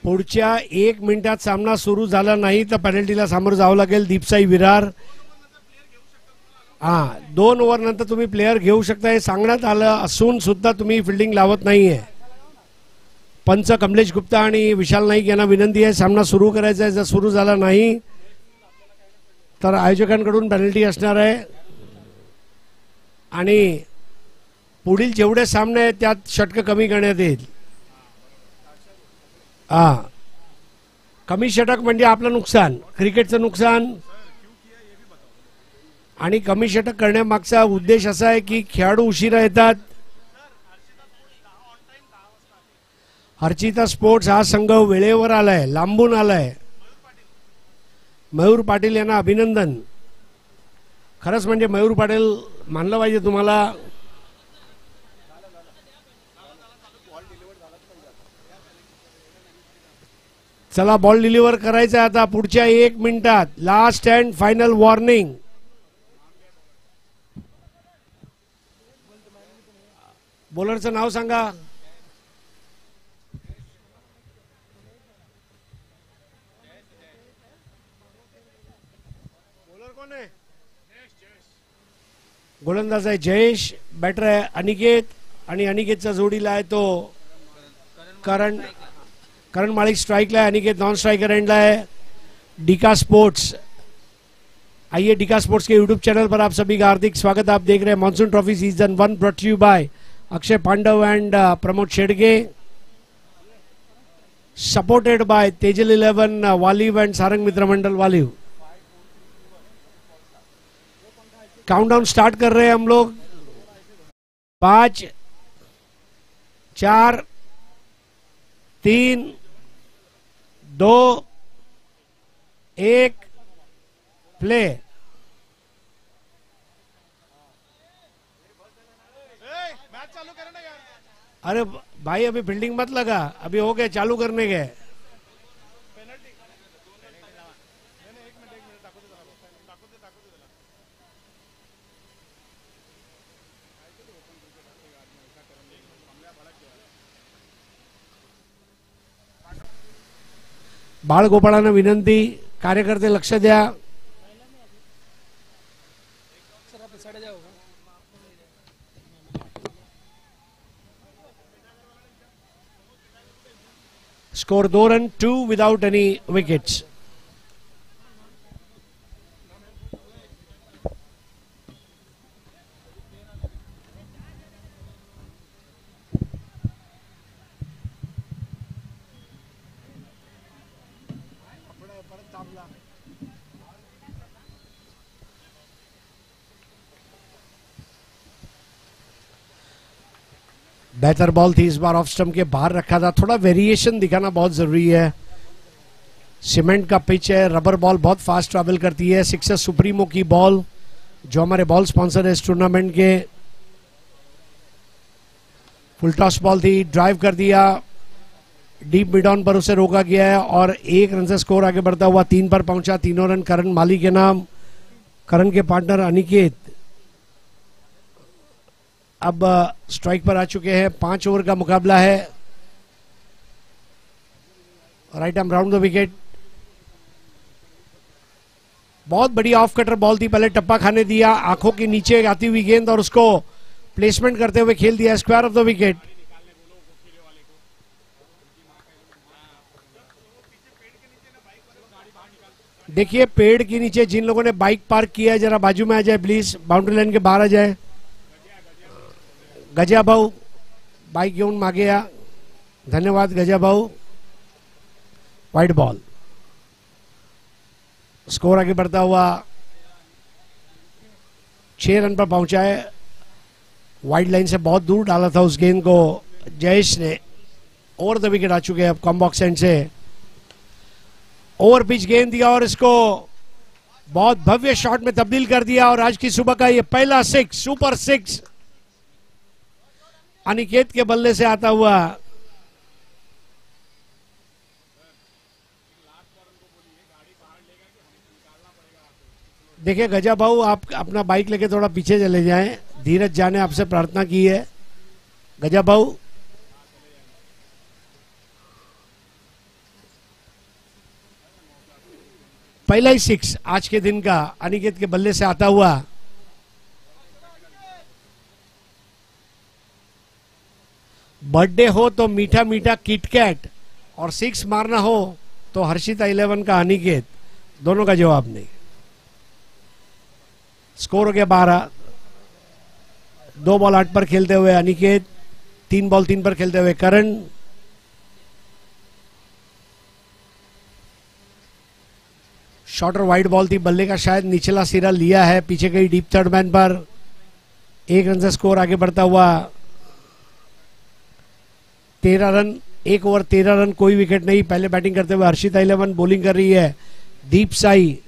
पुढच्या 1 मिनिटात सामना सुरू झाला नाही तर पेनल्टीला सामोरं जावं लागेल. दीपसाई विरार 2 ओव्हर नंतर तुम्ही प्लेयर घेऊ शकता हे सांगण्यात आलं असून सुद्धा तुम्ही फिल्डिंग लावत नाहीये. पंच कमलेश गुप्ता आणि विशाल नाईक यांना विनंती आहे सामना सुरू करायचा आहे. जर सुरू झाला नाही तर आयोजकांकडून पेनल्टी असणार आहे आणि पुढील जेवढे सामने आहेत त्यात षटक कमी करण्यात येईल. कमी षटक म्हणजे आपलं नुकसान, क्रिकेटचं नुकसान. आणि कमी षटक करण्यामागचा उद्देश असा आहे की खेळाडू उशिरा येतात. हर्षिता स्पोर्ट्स हा संघ वेळेवर आलाय, लांबून आलाय. मयूर पाटील यांना अभिनंदन. खरंच म्हणजे मयूर पाटील मानलं पाहिजे तुम्हाला. चला बॉल डिलिव्हर करायचा आता पुढच्या 1 मिनिटात. Last and final warning. बॉलरचं नाव सांगा. बॉलर कोण आहे? गोलंदाज आहे जयेश, बॅटर आहे अनिकेत आणि अनिकेतचा जोडीला आहे तो करण मालिक स्ट्राइक ला है, अनिकेत नॉन स्ट्राइकर एंड ला है. डीका स्पोर्ट्स, आइए डीका स्पोर्ट्स के यूट्यूब चैनल पर आप सभी का हार्दिक स्वागत. आप देख रहे हैं monsoon trophy season 1 brought you by Akshay Pandav and Pramod Shedge, supported by Tejal 11 Waliv and Sarang Mitra Mandal Waliv. Countdown start कर रहे हैं हम लोग. 5 4 3 2 1 प्ले. अरे भाई अभी फील्डिंग मत लगा, अभी हो गए चालू करने के. बाळगोपाळांना विनंती, कार्यकर्ते लक्ष द्या. Score 2 run 2 without any wickets. बेहतर बॉल थी, इस बार ऑफ स्टंप के बाहर रखा था. थोड़ा वेरिएशन दिखाना बहुत जरूरी है. सीमेंट का पिच है, रबर बॉल बहुत फास्ट ट्रैवल करती है. सिक्सर सुप्रीमो की बॉल जो हमारे बॉल स्पॉन्सर है इस टूर्नामेंट के. फुल टॉस बॉल थी, ड्राइव कर दिया, डीप मिड ऑन पर उसे रोका गया है और 1 रन से स्कोर आगे बढ़ता हुआ 3 पर पहुंचा. 3 रन करण माली के नाम. करण के पार्टनर अनिकेत अब स्ट्राइक पर आ चुके हैं. 5 ओवर का मुकाबला है. Right arm round the wicket. बहुत बड़ी ऑफ कटर बॉल थी, पहले टप्पा खाने दिया, आंखों के नीचे आती हुई गेंद और उसको प्लेसमेंट करते हुए खेल दिया स्क्वायर ऑफ द विकेट. देखिए पेड़ के नीचे जिन लोगों ने बाइक पार्क किया है जरा बाजू में आ जाए प्लीज, बाउंड्री लाइन के बाहर आ जाए. गजा भाऊ बाइक घेऊन मागे या. धन्यवाद गजा भाऊ. Wide ball. स्कोर आगे बढ़ता हुआ 6 रन पर पहुंचा है. वाइड लाइन से बहुत दूर डाला था उस गेंद को जयेश ने. ओवर द विकेट आ चुके हैं अब कम बॉक्स एंड से. ओवर पिच गेंद दिया और इसको बहुत भव्य शॉट में तब्दील कर दिया और आज की सुबह का ये पहला 6, सुपर 6 अनिकेत के बल्ले से आता हुआ. देखिए गजा भाऊ आप अपना बाइक लेके थोड़ा पीछे चले जाएं. धीरज जाने आपसे प्रार्थना की है. गजा भाऊ पहला ही 6 आज के दिन का अनिकेत के बल्ले से आता हुआ। बर्थडे हो तो मीठा मीठा किटकैट और 6 मारना हो तो हर्षिता 11 का अनिकेत, दोनों का जवाब नहीं। स्कोर हो गया 12। 2 बॉल 8 पर खेलते हुए अनिकेत, 3 बॉल 3 पर खेलते हुए करण। शॉर्ट और वाइड बॉल थी, बल्ले का शायद निचला सिरा लिया है, पीछे गई डीप थर्ड मैन पर। 1 रन से स्कोर आगे बढ़ता हुआ। 13 रन, 1 ओवर 13 रन, कोई विकेट नहीं। पहले बैटिंग करते हुए हर्षिता 11, बॉलिंग कर रही है दीप साई।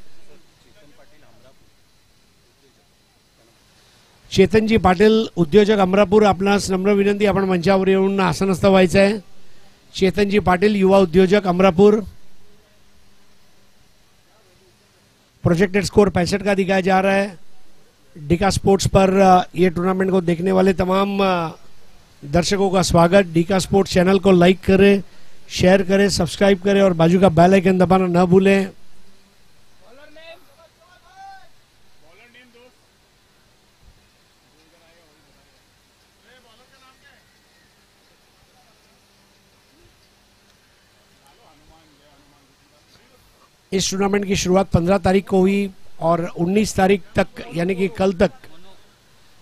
चेतनजी पाटील उद्योजक अमरापूर, आपणास नम्र विनंती, आपण मंचावर येऊन आसनस्थ व्हायचं आहे। चेतनजी पाटील युवा उद्योजक अमरापूर। प्रोजेक्टेड स्कोर 65 का दिखाया जा रहा है। डीका स्पोर्ट्स पर ये टूर्नामेंट को देखने वाले तमाम दर्शकों का स्वागत। डीका स्पोर्ट्स चैनल को लाइक करें, शेयर करें, सब्सक्राइब करें और बाजू का बेल आइकन दबाना न भूलें। इस टूर्नामेंट की शुरुआत 15 तारीख को हुई और 19 तारीख तक यानी कि कल तक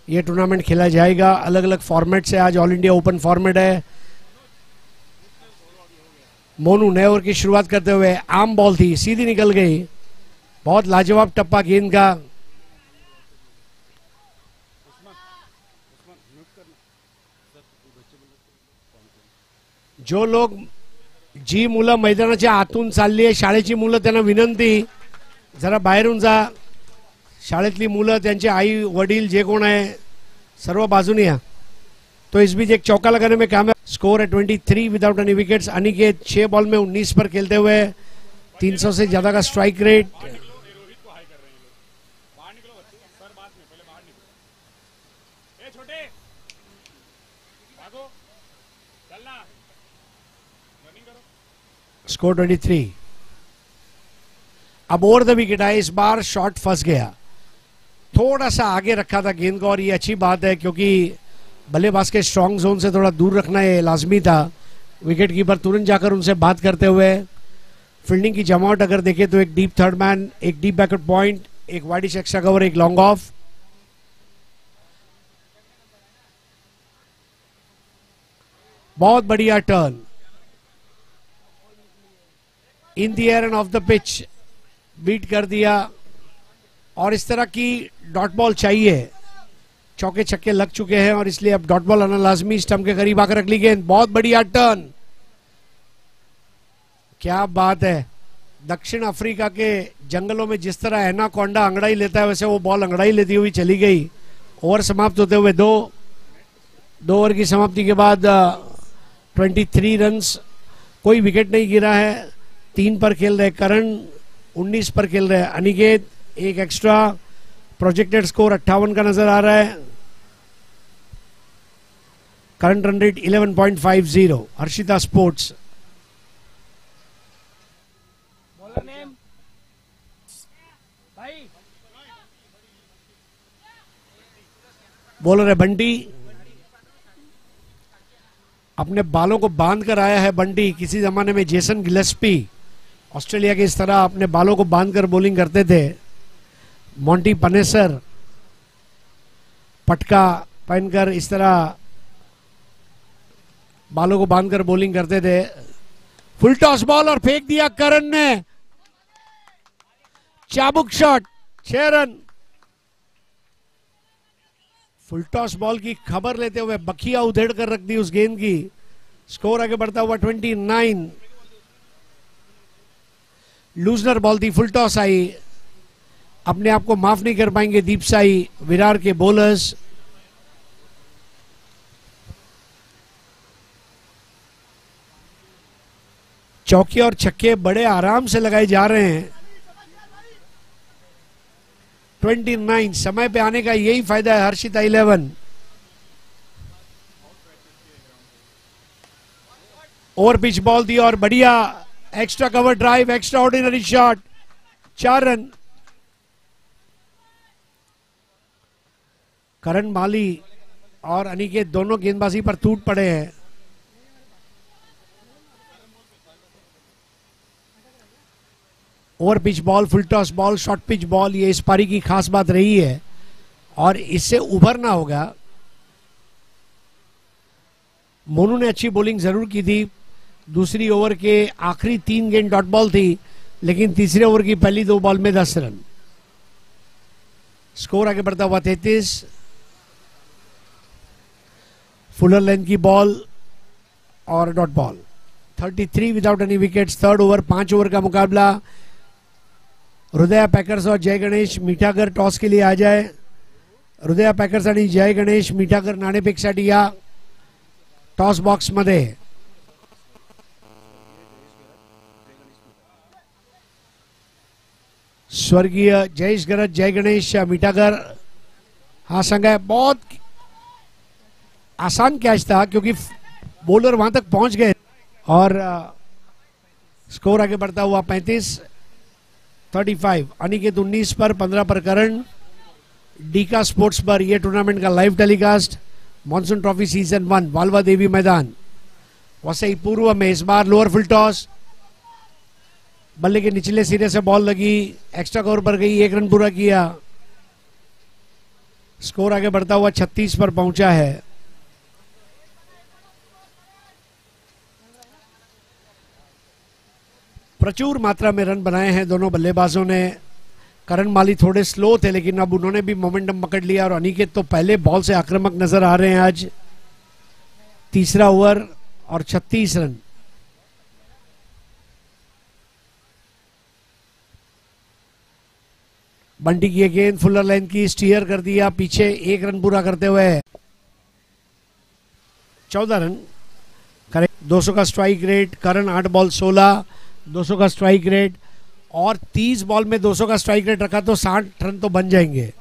ये टूर्नामेंट खेला जाएगा। अलग अलग फॉर्मेट से आज ऑल इंडिया ओपन फॉर्मेट है। मोनू नए ओवर की शुरुआत करते हुए, आम बॉल थी, सीधी निकल गई। बहुत लाजवाब टप्पा गेंद का। जो लोग जी मुलं मैदानाच्या आतून चालली आहे, शाळेची मुलं, त्यांना विनंती जरा बाहेरून जा। शाळेतली मुलं, त्यांचे आई वडील जे कोण आहे सर्व बाजूने या। तो इस बीच एक चौका लगाने में कामयाब। स्कोर है 23 without any wickets. Aniket 6 ball में 19 पर खेलते हुए 300 से ज्यादा का स्ट्राइक रेट। स्कोर 23। अब ओवर द विकेट आए, इस बार शॉट फंस गया। थोड़ा सा आगे रखा था गेंद को और ये अच्छी बात है क्योंकि बल्लेबाज के स्ट्रॉन्ग जोन से थोड़ा दूर रखना ये लाजमी था। विकेट कीपर तुरंत जाकर उनसे बात करते हुए। फील्डिंग की जमावट अगर देखें तो एक डीप थर्ड मैन, एक डीप बैकवर्ड पॉइंट, एक वाइडिश एक्स्ट्रा कवर, एक लॉन्ग ऑफ। बहुत बढ़िया turn in the air and off the pitch, beat कर दिया। और इस तरह की डॉट बॉल चाहिए। चौके छक्के लग चुके हैं और इसलिए अब डॉट बॉल आना लाजमी। स्टंप के करीब आकर अगली गेंद, बहुत बढ़िया टर्न, क्या बात है। दक्षिण अफ्रीका के जंगलों में जिस तरह एनाकोंडा अंगड़ाई लेता है वैसे वो बॉल अंगड़ाई लेती हुई चली गई। ओवर समाप्त होते हुए 2 ओवर की समाप्ति के बाद 23 रन्स, कोई विकेट नहीं गिरा है। 3 पर खेल रहे करण, 19 पर खेल रहे अनिकेत, एक एक्स्ट्रा। प्रोजेक्टेड स्कोर 58 का नजर आ रहा है। Current run rate 11.50। Harshita sports. Bowler है बंटी। अपने बालों को बांध कर आया है बंटी। किसी जमाने में जेसन गिलेस्पी ऑस्ट्रेलिया के इस तरह अपने बालों को बांधकर बॉलिंग करते थे। मॉन्टी पनेसर पटका पहनकर इस तरह बालों को बांधकर बॉलिंग करते थे। फुल टॉस बॉल और फेंक दिया करण ने। चाबुक shot, 6 run. Full toss ball की खबर लेते हुए बखिया उधेड़ कर रख दी उस गेंद की। स्कोर आगे बढ़ता हुआ 29। लूजनर बॉल थी, फुल टॉस आई। अपने आप को माफ नहीं कर पाएंगे दीप साई, विरार के बॉलर्स। चौके और छक्के बड़े आराम से लगाए जा रहे हैं। 29 समय पे आने का यही फायदा है हर्षिता 11। ओवर पिच बॉल दी और बढ़िया extra cover drive, extraordinary shot. 4 run. Karan Mali और अनिकेत दोनों गेंदबाजी पर टूट पड़े हैं। Over pitch ball, full toss ball, short pitch ball, ये इस पारी की खास बात रही है और इससे उभरना होगा। मोनू ने अच्छी बॉलिंग जरूर की थी। दूसरी ओवर के आखिरी 3 गेंद डॉट बॉल थी, लेकिन तीसरे ओवर की पहली 2 बॉल में 10 रन। स्कोर आगे बढ़ता हुआ 33। फुलर लेंथ की बॉल और dot ball. 33 without any wickets. Third over, 5 over का मुकाबला। हृदया पैकर्स और जय गणेश मिठागर टॉस के लिए आ जाए। हृदया पैकर्स आणि जय गणेश मिठागर नाणेफेकसाठी या टॉस बॉक्स मध्ये। स्वर्गीय जयेश गरज, जय गणेश मिठागर। हाँ संघ है, बहुत आसान कैच था क्योंकि बॉलर वहां तक पहुंच गए। और स्कोर आगे बढ़ता हुआ 35। अनिकेत 19 पर, 15 पर करण। डीका स्पोर्ट्स पर यह टूर्नामेंट का live telecast. Monsoon trophy season 1 वालवा देवी मैदान वसई पूर्व में। इस बार लोअर फुल टॉस, बल्ले के निचले सिरे से बॉल लगी, एक्स्ट्रा कवर पर गई, 1 रन पूरा किया। स्कोर आगे बढ़ता हुआ 36 पर पहुंचा है। प्रचुर मात्रा में रन बनाए हैं दोनों बल्लेबाजों ने। करण माली थोड़े स्लो थे, लेकिन अब उन्होंने भी मोमेंटम पकड़ लिया और अनिकेत तो पहले बॉल से आक्रामक नजर आ रहे हैं आज। तीसरा ओवर और 36 रन। बंटी की गेंद फुलर लाइन की, स्टीयर कर दिया पीछे, 1 रन पूरा करते हुए 14 रन। करेक्ट। 200 का स्ट्राइक रेट। करण 8 बॉल 16, 200 का स्ट्राइक रेट। और 30 बॉल में 200 का स्ट्राइक रेट रखा तो 60 रन तो बन जाएंगे।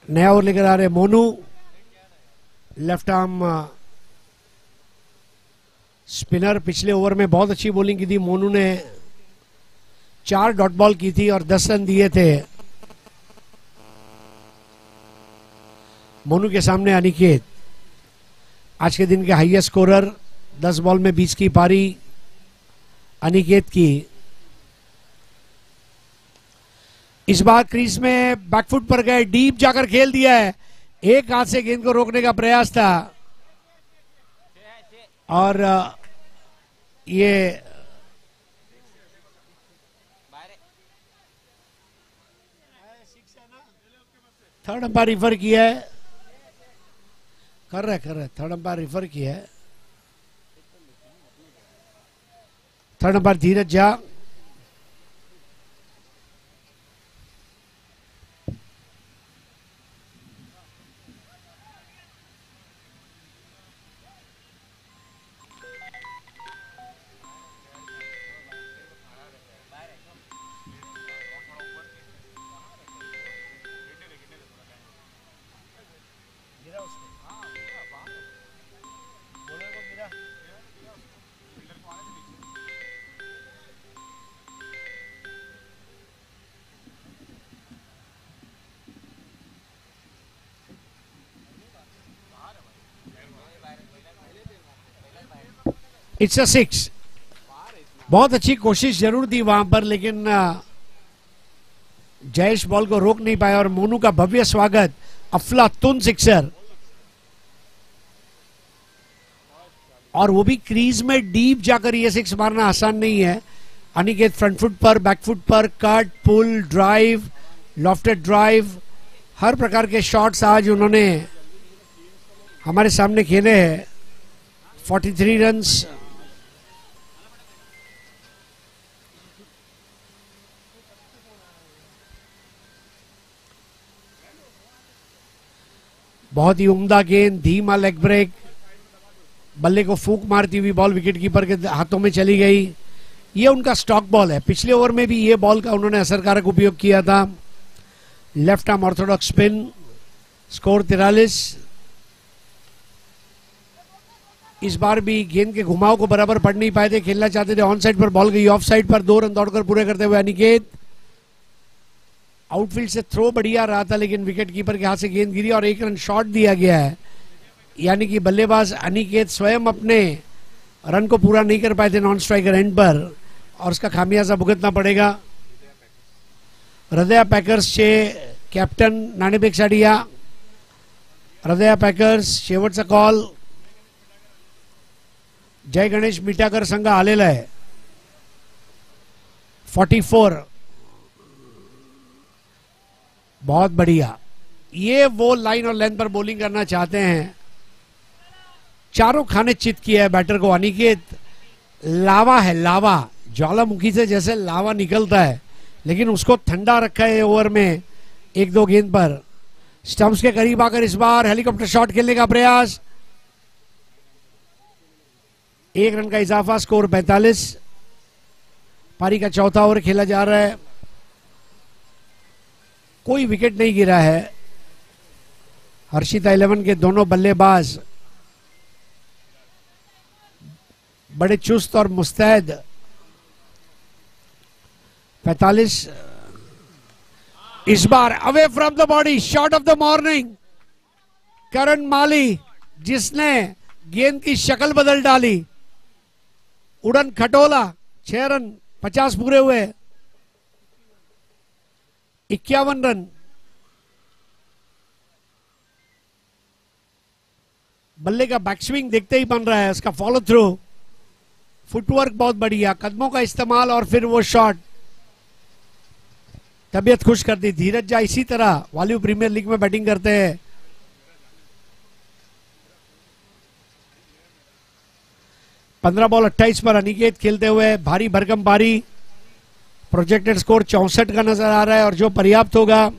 नया ओवर लेकर आ रहे मोनू। Left arm spinner. पिछले ओवर में बहुत अच्छी बॉलिंग की थी मोनू ने। 4 डॉट बॉल की थी और 10 रन दिए थे। मोनू के सामने अनिकेत, आज के दिन के हाईएस्ट स्कोरर। 10 बॉल में 20 की पारी अनिकेत की। इस बार क्रीज में बैकफुट पर गए, डीप जाकर खेल दिया है। एक हाथ से गेंद को रोकने का प्रयास था और ये थर्ड अंपायर रिफर किया है। कर रहे थर्ड अंपायर रिफर किया है। Third umpire Dheeraj Jha. It's a 6। बहुत अच्छी कोशिश जरूर थी वहां पर, लेकिन जयेश बॉल को रोक नहीं पाया और मोनू का भव्य स्वागत, अफलातून सिक्सर। और वो भी क्रीज में डीप जाकर ये 6 मारना आसान नहीं है। अनिकेत फ्रंट फुट पर, बैक फुट पर, कट, पुल, ड्राइव, लॉफ्टेड ड्राइव, हर प्रकार के शॉट्स आज उन्होंने हमारे सामने खेले हैं। 43 रन्स। बहुत ही उम्दा गेंद, धीमा लेग ब्रेक, बल्ले को फूंक मारती हुई बॉल विकेट कीपर के हाथों में चली गई। ये उनका स्टॉक बॉल है। पिछले ओवर में भी ये बॉल का उन्होंने असरकारक उपयोग किया था। Left arm Orthodox spin. Score 43। इस बार भी गेंद के घुमाव को बराबर पढ़ नहीं पाए थे, खेलना चाहते थे, ऑन साइड पर बॉल गई, ऑफ साइड पर 2 रन दौड़कर पूरे करते हुए अनिकेत। आउटफील्ड से थ्रो बढ़िया रहा था लेकिन विकेट कीपर के हाथ से गेंद गिरी और 1 रन शॉट दिया गया है, यानी कि बल्लेबाज अनिकेत स्वयं अपने रन को पूरा नहीं कर पाए थे नॉन स्ट्राइकर एंड पर, और उसका खामियाजा भुगतना पड़ेगा। हृदय पैकर्स चे कॅप्टन नाणेपेक्षा या हृदय पॅकर्स शेवटचा कॉल। जय गणेश मिठाकर संघ आलेला आहे 44। बहुत बढ़िया, ये वो लाइन और लेंथ पर बॉलिंग करना चाहते हैं। चारों खाने चित किया है बैटर को अनिकेत। लावा है, लावा, ज्वालामुखी से जैसे लावा निकलता है, लेकिन उसको ठंडा रखा है ओवर में 1-2 गेंद पर। स्टंप्स के करीब आकर इस बार हेलीकॉप्टर शॉट खेलने का प्रयास, 1 रन का इजाफा, स्कोर 45। पारी का चौथा ओवर खेला जा रहा है, कोई विकेट नहीं गिरा है। हर्षिता 11 के दोनों बल्लेबाज बड़े चुस्त और मुस्तैद। 45। इस बार away from the body, shot of the morning, Karan Mali, जिसने गेंद की शक्ल बदल डाली। उड़न खटोला, 6 रन, 50 पूरे हुए, 51 रन। बल्ले का बैकस्विंग देखते ही बन रहा है, उसका फॉलो थ्रू, फुटवर्क बहुत बढ़िया, कदमों का इस्तेमाल और फिर वो शॉट, तबीयत खुश कर दी। धीरज झा इसी तरह वाल्यू प्रीमियर लीग में बैटिंग करते हैं। 15 बॉल 28 पर अनिकेत खेलते हुए भारी भरकम पारी। प्रोजेक्टेड स्कोर 64 का नजर आ रहा है और जो पर्याप्त होगा।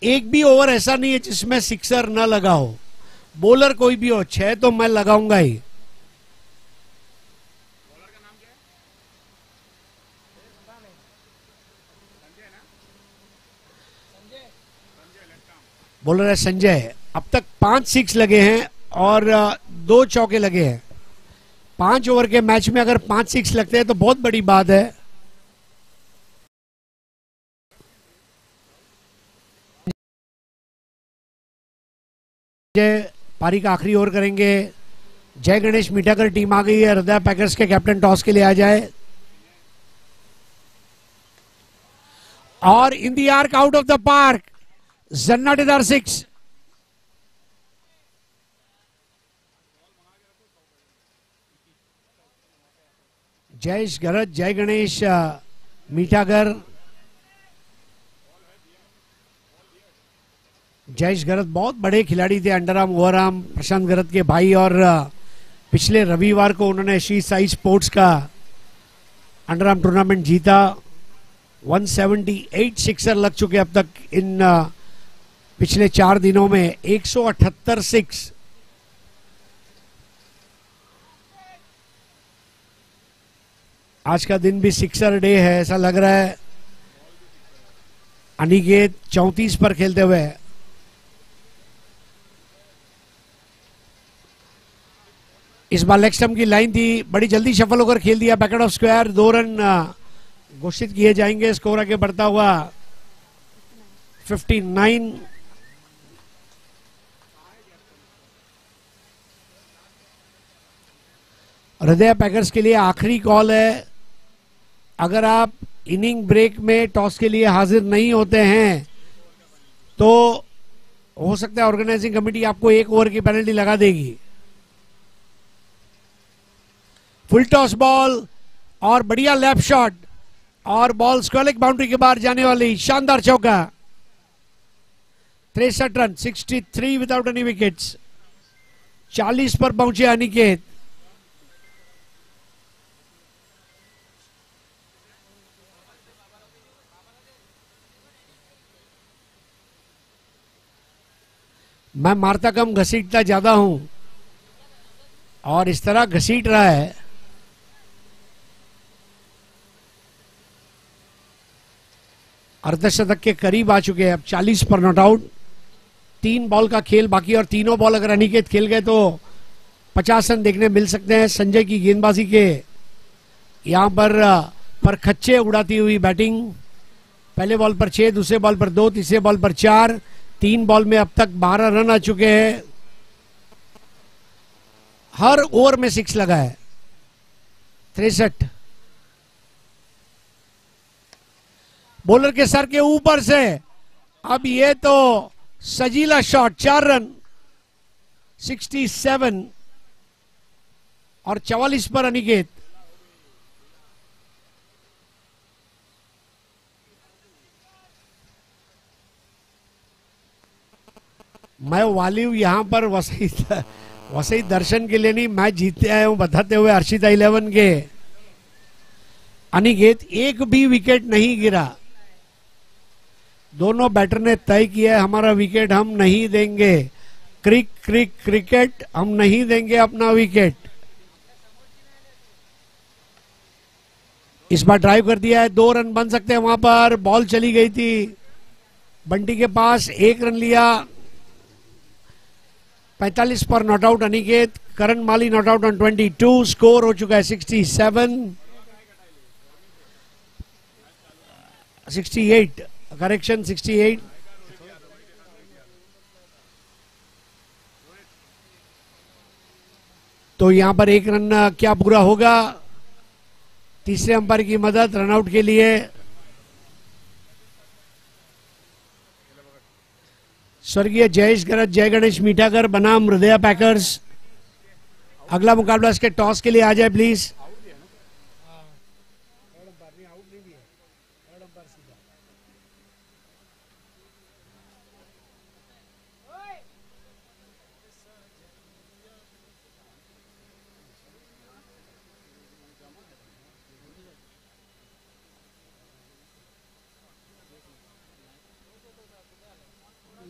एक भी ओवर ऐसा नहीं है जिसमें सिक्सर न लगा हो, बॉलर कोई भी हो, 6 तो मैं लगाऊंगा ही। बॉलर है संजय। अब तक 5 6 लगे हैं और 2 चौके लगे हैं। 5 ओवर के मैच में अगर 5 6 लगते हैं तो बहुत बड़ी बात है। पारी का आखिरी ओवर करेंगे। जय गणेश मिठाकर टीम आ गई है। हृदय पैकर्स के कैप्टन टॉस के लिए आ जाए। और in the arc, out of the park, जन्नाटेदार 6। जयेश गरज, जय गणेश मीठागर। जयेश गरज बहुत बड़े खिलाड़ी थे, अंडर आर्म ओवर आर्म, प्रशांत गरज के भाई, और पिछले रविवार को उन्होंने श्री साई स्पोर्ट्स का अंडर आर्म टूर्नामेंट जीता। 178 सिक्सर लग चुके अब तक इन पिछले 4 दिनों में, 178 6। आज का दिन भी सिक्सर डे है ऐसा लग रहा है। अनिकेत 34 पर खेलते हुए। इस बार लेग स्टंप की लाइन थी, बड़ी जल्दी शफल होकर खेल दिया, बैकआउट ऑफ स्क्वायर। 2 रन घोषित किए जाएंगे। स्कोर आगे बढ़ता हुआ 59। हृदय पैकर्स के लिए आखिरी कॉल है। अगर आप इनिंग ब्रेक में टॉस के लिए हाजिर नहीं होते हैं तो हो सकता है ऑर्गेनाइजिंग कमेटी आपको 1 ओवर की पेनल्टी लगा देगी। फुल टॉस बॉल और बढ़िया लेफ्ट शॉट, और बॉल स्क्वायर बाउंड्री के बाहर जाने वाली, शानदार चौका। 63 रन, 63 विदाउट एनी विकेट्स। 40 पर पहुंचे अनिकेत। मैं मारता कम घसीटता ज्यादा हूं, और इस तरह घसीट रहा है। अर्धशतक के करीब आ चुके हैं, अब 40 पर नॉट आउट। 3 बॉल का खेल बाकी और तीनों बॉल अगर अनिकेत खेल गए तो 50 रन देखने मिल सकते हैं संजय की गेंदबाजी के। यहां पर खच्चे उड़ाती हुई बैटिंग। पहले बॉल पर 6, दूसरे बॉल पर 2, तीसरे बॉल पर 4, 3 बॉल में अब तक 12 रन आ चुके हैं। हर ओवर में 6 लगा है। 63 बॉलर के सर के ऊपर से अब ये तो सजीला शॉट, 4 रन। 67 और 44 पर अनिकेत। मैं वाली हूं यहां पर वसई दर्शन के लिए नहीं, मैच जीतते आया हूं बताते हुए हर्षिता 11 के। अनिकेत एक भी विकेट नहीं गिरा। दोनों बैटर ने तय किया है हमारा विकेट हम नहीं देंगे। क्रिकेट हम नहीं देंगे अपना विकेट। इस बार ड्राइव कर दिया है, 2 रन बन सकते हैं। वहां पर बॉल चली गई थी बंटी के पास, 1 रन लिया। 45 पर not out Aniket. Karan Mali not out on 22। Score हो चुका है 67 68 करेक्शन 68। तो यहां पर 1 रन क्या पूरा होगा? तीसरे अंपायर की मदद रनआउट के लिए। स्वर्गीय जयेश गरज जय गणेश मीठाकर बनाम हृदया पैकर्स। अगला मुकाबला इसके टॉस के लिए आ जाए प्लीज।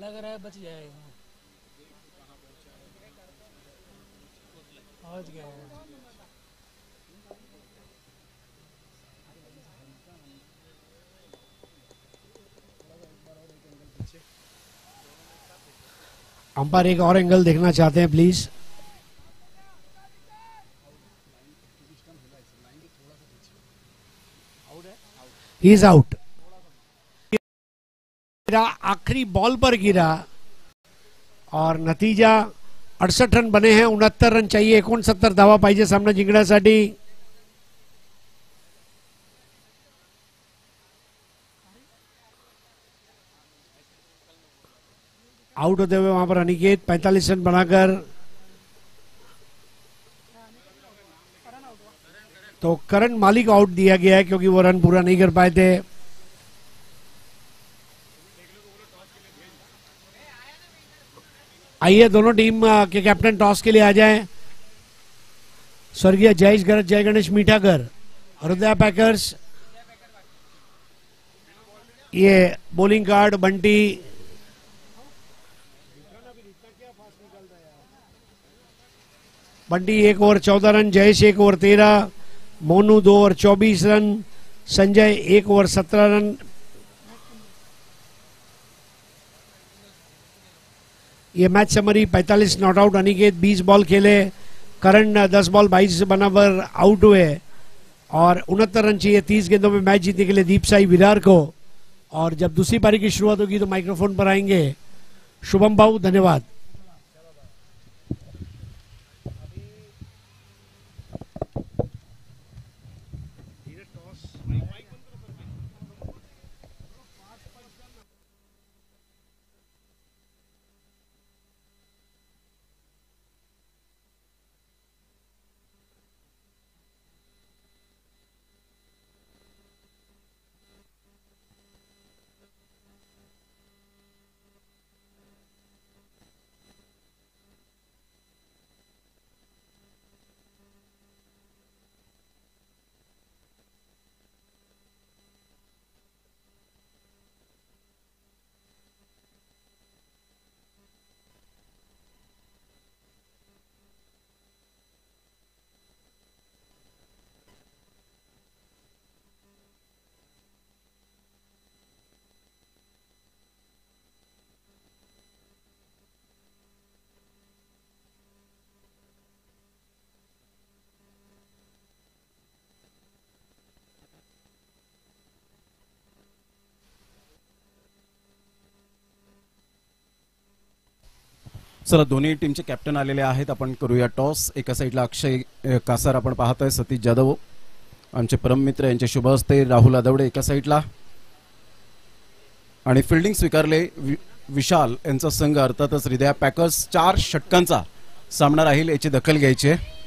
लग रहा है बच जाएगा। पहुंच गया है। अंपायर एक और एंगल देखना चाहते हैं प्लीज। He is out. आखिरी बॉल पर गिरा और नतीजा 68 रन बने हैं। 69 रन चाहिए, 69 धावा पाहिजे सामना जिंकण्यासाठी। आउट होते हुए वहां पर अनिकेत 45 रन बनाकर। तो करण माली को आउट दिया गया है क्योंकि वो रन पूरा नहीं कर पाए थे। आइए दोनों टीम के कैप्टन टॉस के लिए आ जाएं। स्वर्गीय जयेश गरज जय गणेश मीठाकर हृदया पैकर्स। ये bowling card Bunty. Bunty 1 over 14 run, Jayesh 1 over 13, Monu 2 over 24 run, Sanjay 1 over 17 run. ये match summary 45 not out Aniket 20 ball खेले। करण 10 बॉल 22 बनाकर आउट हुए और 69 रन चाहिए 30 गेंदों में मैच जीतने के लिए दीप साई विरार को। और जब दूसरी पारी की शुरुआत होगी तो माइक्रोफोन पर आएंगे शुभम बाबू। धन्यवाद। चला दोन्ही टीमचे कॅप्टन आलेले आहेत. आपण करूया टॉस. एका साईडला अक्षय कासार आपण पाहतोय, सतीश जाधव आमचे परममित्र यांचे शुभ हस्ते, राहुल आदवडे एका साईडला आणि फिल्डिंग स्वीकारले विशाल यांचा संघ अर्थातच हृदया पॅकर्स. 4 षटकांचा सामना राहील याची दखल घ्यायची आहे.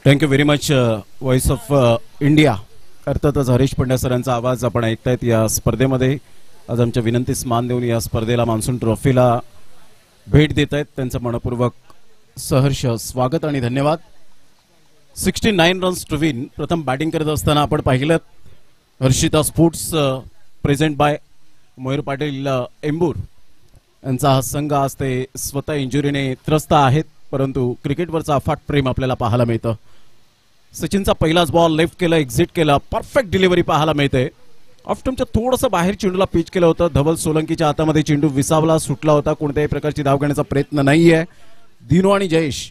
Thank you very much. Voice of India अर्थातच हरीश पंड्या सरांचा आवाज आपण ऐकतायत या स्पर्धेमध्ये. आज आमच्या विनंतीस मान देऊन या स्पर्धेला मान्सून ट्रॉफीला भेट देत आहेत. त्यांचं मनपूर्वक सहर्ष स्वागत आणि धन्यवाद. 69 रन्स टू विन. प्रथम बॅटिंग करत असताना आपण पाहिलं हर्षिता स्पोर्ट्स प्रेझेंट बाय मयूर पाटील एंबूर यांचा हा संघ आज ते स्वतः इंजुरीने त्रस्त आहेत, परंतु क्रिकेटवरचा अफाट प्रेम आपल्याला पाहायला मिळतं. सचिनचा पहिलाच बॉल लेफ्ट केला, एक्झिट केला, परफेक्ट डिलिव्हरी पाहायला मिळते. ऑफ्टमच्या थोडंसं बाहेर चेंडूला पिच केलं होतं. धवल सोलंकीच्या हातामध्ये चेंडू विसावला, सुटला होता. कोणत्याही प्रकारची धाव घेण्याचा प्रयत्न नाहीये. दिनो आणि जयेश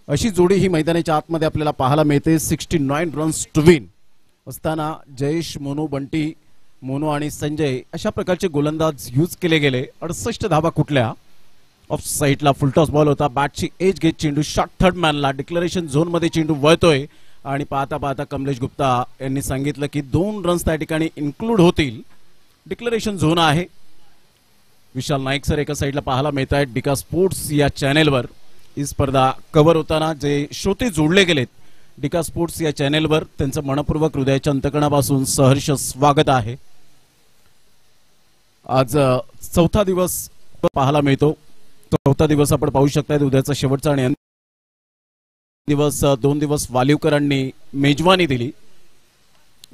अशी जोडी ही मैदानाच्या आतमध्ये आपल्याला पाहायला मिळते. 69 रन्स टू विन असताना जयेश, मोनू, बंटी, मोनू आणि संजय अशा प्रकारचे गोलंदाज यूज केले गेले. 68 धावा कुठल्या. ऑफ साईडला फुलटॉस बॉल होता. बॅटची एज घेत चेंडू शॉर्ट थर्ड मॅनला डिक्लेरेशन झोन मध्ये चेंडू वळतोय आणि पाहता पाहता कमलेश गुप्ता यांनी सांगितलं की 2 रन्स त्या ठिकाणी इन्क्लूड होतील. डिक्लेरेशन झोन आहे. विशाल नाईक सर एका साईडला पाहायला मिळत आहेत. डिका स्पोर्ट्स या चॅनेलवर ही स्पर्धा कव्हर होताना जे श्रोते जोडले गेलेत डिका स्पोर्ट्स या चॅनेलवर त्यांचं मनपूर्वक हृदयाच्या अंतकणापासून सहर्ष स्वागत आहे. आज चौथा दिवस पाहायला मिळतो. चौथा दिवस आपण पाहू शकता. उद्याचा शेवटचा आणि दिवस 2 दिवस वालिवकरांनी मेजवानी दिली.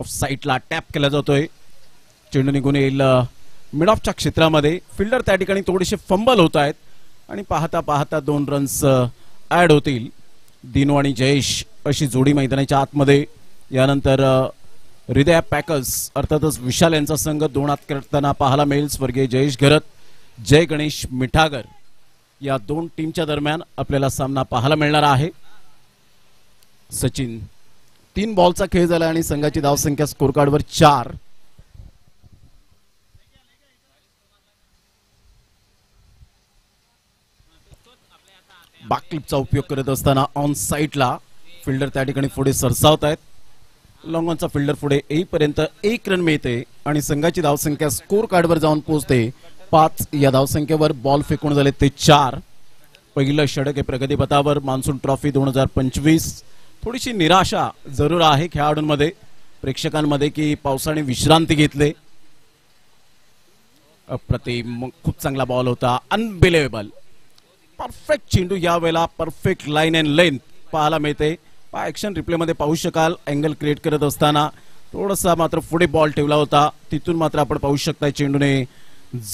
ऑफ साईडला टॅप केला जातोय. चेंडू निघून येईल मिड ऑफच्या क्षेत्रामध्ये. फिल्डर त्या ठिकाणी थोडेसे फंबल होत आहेत आणि पाहता पाहता 2 रन्स ऍड होतील. दिनो आणि जयेश अशी जोडी मैदानाच्या आतमध्ये. यानंतर हृदया पॅकर्स अर्थातच विशाल यांचा संघ 2 हात करताना पाहायला मिळेल. स्वर्गीय जयेश घरत, जय गणेश मिठागर या 2 टीमच्या दरम्यान आपल्याला सामना पाहायला मिळणार आहे. सचिन 3 बॉलचा खेळ झाला आणि संघाची धावसंख्या स्कोर कार्डवर 4. बॅकक्लिपचा उपयोग करत असताना ऑन साईडला फिल्डर त्या ठिकाणी पुढे सरसावत आहेत. लॉंग ऑनचा फिल्डर पुढे येईपर्यंत 1 रन मिळते आणि संघाची धावसंख्या स्कोर कार्डवर जाऊन पोहोचते 5. या धावसंख्येवर बॉल फेकून झाले ते 4. पहिलं षटक आहे प्रगतीपथावर. Monsoon trophy 2025. थोडीशी निराशा जरूर आहे खेळाडूंमध्ये, प्रेक्षकांमध्ये की पावसाने विश्रांती घेतले. अप्रतिम खूप चांगला बॉल होता. अनबिलिव्हेबल परफेक्ट चेंडू यावेळेला परफेक्ट लाईन अँड लेंथ पाहायला मिळते. ऍक्शन रिप्ले मध्ये पाहू शकाल. अँगल क्रिएट करत असताना थोडासा मात्र पुढे बॉल ठेवला होता. तिथून मात्र आपण पाहू शकता चेंडूने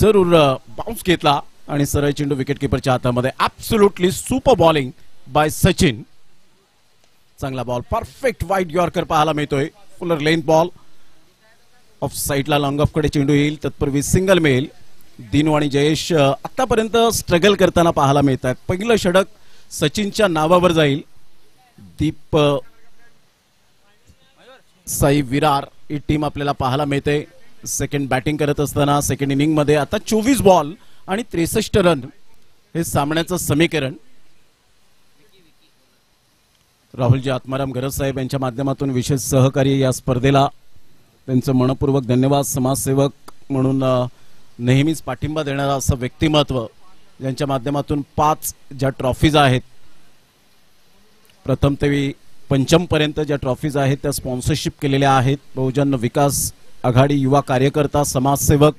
जरूर बाउन्स घेतला आणि सरळ चेंडू विकेट किपरच्या हातामध्ये. Absolutely super bowling bye Sachin. चांगला बॉल परफेक्ट वाईड यॉर्कर पाहायला मिळतोय. Fuller length ball. ऑफ साईडला लॉंग ऑफ कडे चेंडू येईल तत्पूर्वी सिंगल मिळेल. दिनो आणि जयेश आतापर्यंत स्ट्रगल करताना पाहायला मिळतात. पहिलं षटक सचिनच्या नावावर जाईल. दीप साई विरार ही टीम आपल्याला पाहायला मिळते. सेकंड बॅटिंग करत असताना सेकंड इनिंग मध्ये आता 24 बॉल आणि 63 रन हे सामन्याचं समीकरण. राहुलजी आत्माराम गरज साहेब यांच्या माध्यमातून विशेष सहकार्य या स्पर्धेला त्यांचं मनपूर्वक धन्यवाद. समाजसेवक म्हणून नेहमीच पाठिंबा देणारा असं व्यक्तिमत्व ज्यांच्या माध्यमातून 5 ज्या ट्रॉफीज आहेत प्रथम ते पंचम पर्यंत ज्या ट्रॉफीज आहेत त्या स्पॉन्सरशिप केलेल्या आहेत. बहुजन विकास आघाडी युवा कार्यकर्ता समाजसेवक.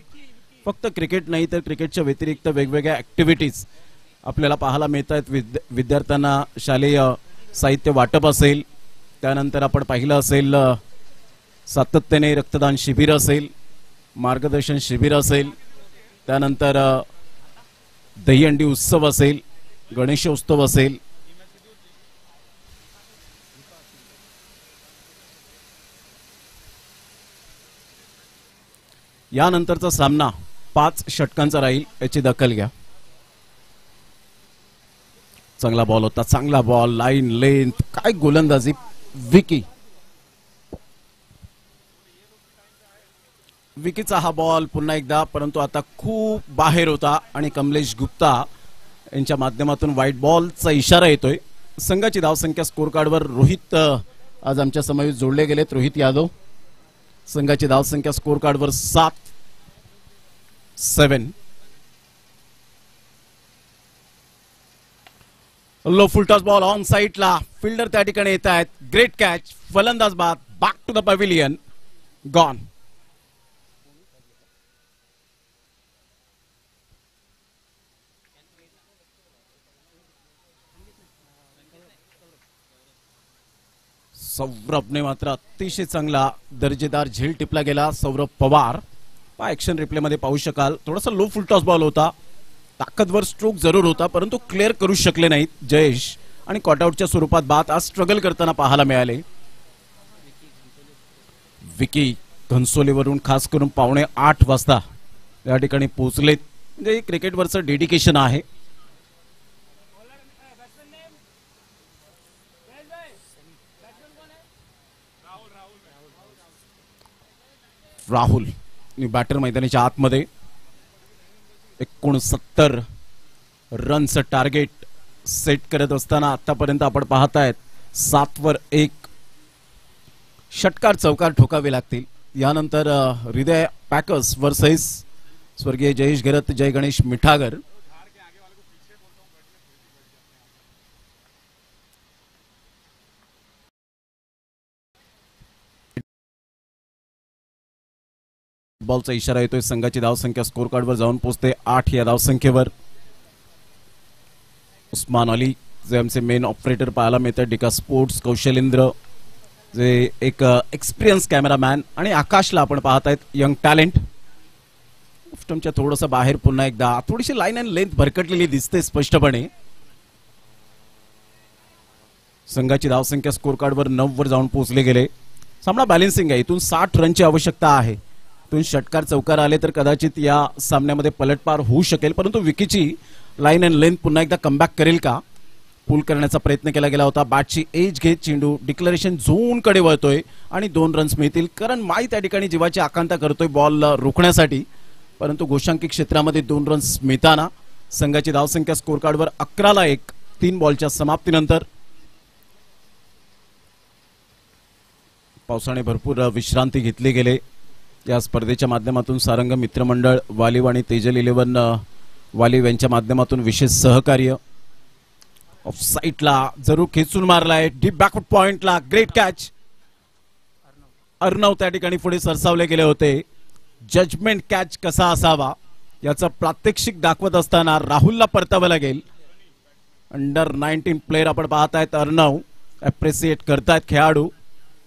फक्त क्रिकेट नाही तर क्रिकेटच्या व्यतिरिक्त वेगवेगळ्या ऍक्टिव्हिटीज आपल्याला पाहायला मिळत आहेत. विद्यार्थ्यांना शालेय साहित्य वाटप असेल, त्यानंतर आपण पाहिलं असेल सातत्याने रक्तदान शिबिर असेल, मार्गदर्शन शिबिर असेल, त्यानंतर दहीहंडी उत्सव असेल, गणेशोत्सव असेल, यानंतरचा सामना 5 षटकांचा राहील, याची दखल घ्या. चांगला बॉल होता, चांगला बॉल, लाईन लेंथ, काय गोलंदाजी विकीचा हा बॉल पुन्हा एकदा, परंतु आता खूप बाहेर होता आणि कमलेश गुप्ता यांच्या माध्यमातून व्हाईट बॉलचा इशारा येतोय. संघाची धावसंख्या स्कोर कार्डवर रोहित आज आमच्या समवेत जोडले गेलेत. रोहित यादव. संघाची धावसंख्या स्कोर कार्डवर 7. Low full toss ball on साइडला, फिल्डर त्या ठिकाणी येत आहेत. ग्रेट कॅच, फलंदाज बाद, back to the pavilion, gone. सौरभने मात्र अतिशय चांगला दर्जेदार झेल टिपला गेला. सौरभ पवार ऍक्शन रिप्ले मध्ये पाहू शकाल. थोडासा लो फुल टॉस बॉल होता, ताकदवर स्ट्रोक जरूर होता, परंतु क्लिअर करू शकले नाहीत जयेश आणि कॉटआउटच्या स्वरूपात बाद आज स्ट्रगल करताना पाहायला मिळाले. विकी घनसोलीवरून खास करून 7:45 वाजता या ठिकाणी पोहोचलेत. म्हणजे क्रिकेटवरचं डेडिकेशन आहे. राहुल बॅटर मैदानाच्या आतमध्ये 69 रनचं टार्गेट सेट करत असताना आतापर्यंत आपण पाहतायत 7 वर 1 षटकार चौकार ठोकावे लागतील. यानंतर हृदय पॅकर्स वर्सेस स्वर्गीय जयेश घरत, जय गणेश मिठागर. बॉलचा इशारा येतोय. संघाची धावसंख्या स्कोर कार्डवर जाऊन पोहोचते 8 या धावसंख्येवर. उस्मान अली जे आमचे मेन ऑपरेटर पाहायला मिळतात, डिका स्पोर्ट्स, कौशलेंद्र जे एक एक्सपिरियन्स कॅमेरामॅन, आणि आकाशला आपण पाहतायत यंग टॅलेंट. स्टंपच्या थोडंसं बाहेर पुन्हा एकदा थोडीशी लाईन अँड लेंथ भरकटलेली दिसते स्पष्टपणे. संघाची धावसंख्या स्कोर कार्डवर 9 वर जाऊन पोहोचले गेले. सामना बॅलेन्सिंग आहे. इथून 60 रनची आवश्यकता आहे. षटकार चौकार आले तर कदाचित या सामन्यामध्ये पलटपार होऊ शकेल, परंतु विकीची लाईन अँड लेंथ पुन्हा एकदा कमबॅक करेल का? पुल करण्याचा प्रयत्न केला गेला होता. बॅटची एज घेत चेंडू डिक्लरेशन झोन कडे वळतोय आणि 2 रन्स मिळतील. कारण माई त्या ठिकाणी जीवाची आकांक्षा करतोय बॉल रोखण्यासाठी, परंतु गोशांकी क्षेत्रामध्ये 2 रन्स मिळताना संघाची धावसंख्या स्कोर कार्डवर 11-1 3 बॉलच्या समाप्तीनंतर. पावसाने भरपूर विश्रांती घेतली गेले. या स्पर्धेच्या माध्यमातून सारंग मित्रमंडळ वालिव आणि तेजल 11 वालिव यांच्या माध्यमातून विशेष सहकार्य. ऑफ साइडला जरूर खेचून मारलाय, डीप बॅकवर्ड पॉइंटला ग्रेट कॅच. अर्णव त्या ठिकाणी पुढे सरसावले गेले होते. जजमेंट कॅच कसा असावा याचं प्रात्यक्षिक दाखवत असताना राहुलला परतावं लागेल. अंडर 19 प्लेयर आपण पाहतायत. अर्णव अप्रिसिएट करतायत खेळाडू.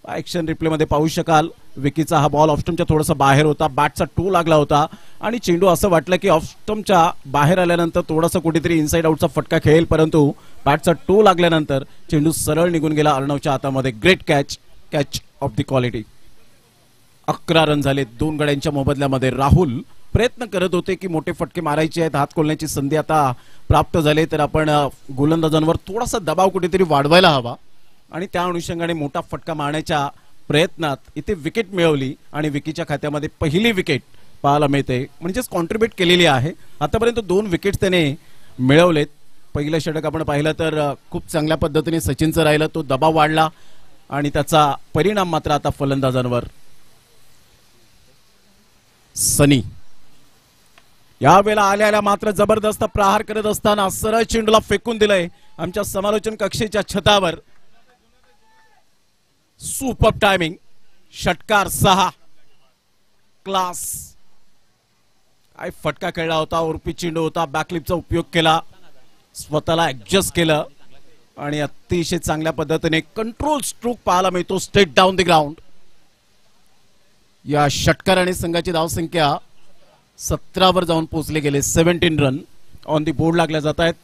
ऍक्शन रिप्ले मध्ये पाहू शकाल. विकीचा हा बॉल ऑफस्टमच्या थोडासा बाहेर होता, बॅटचा टो लागला होता आणि चेंडू असं वाटलं की ऑफस्टमच्या बाहेर आल्यानंतर थोडासा कुठेतरी इनसाइड आउटचा फटका खेळेल, परंतु बॅटचा टो लागल्यानंतर चेंडू सरळ निघून गेला अर्णवच्या हातामध्ये. Great catch, catch of the quality. 11 run झाले 2 गड्यांच्या मोबदल्यामध्ये. राहुल प्रयत्न करत होते की मोठे फटके मारायचे आहेत, हात खोलण्याची संधी आता प्राप्त झाली, तर आपण गोलंदाजांवर थोडासा दबाव कुठेतरी वाढवायला हवा आणि त्या अनुषंगाने मोठा फटका मारण्याच्या प्रयत्नात इथे विकेट मिळवली आणि विकीच्या खात्यामध्ये पहिली विकेट पाहायला मिळते, म्हणजेच कॉन्ट्रीब्यूट केलेली आहे. आतापर्यंत 2 विकेट्स त्याने मिळवलेत. पहिलं षटक आपण पाहिलं तर खूप चांगल्या पद्धतीने सचिनचं राहिलं, तो दबाव वाढला आणि त्याचा परिणाम मात्र आता फलंदाजांवर. सनी यावेळेला आल्याला मात्र जबरदस्त प्रहार करत असताना सरळ चेंडूला फेकून दिलंय आमच्या समालोचन कक्षेच्या छतावर. Super timing. षटकार 6. क्लास. काय फटका खेळला होता, उर्पी चेंडू होता, बॅकलिपचा उपयोग केला, स्वतःला ऍडजस्ट केलं आणि अतिशय चांगल्या पद्धतीने कंट्रोल स्ट्रोक पाहायला मिळतो स्ट्रेट डाऊन द ग्राउंड. या षटकाराने संघाची धावसंख्या 17 वर जाऊन पोहोचले गेले. 17 रन ऑन दी बोर्ड लागल्या जात आहेत.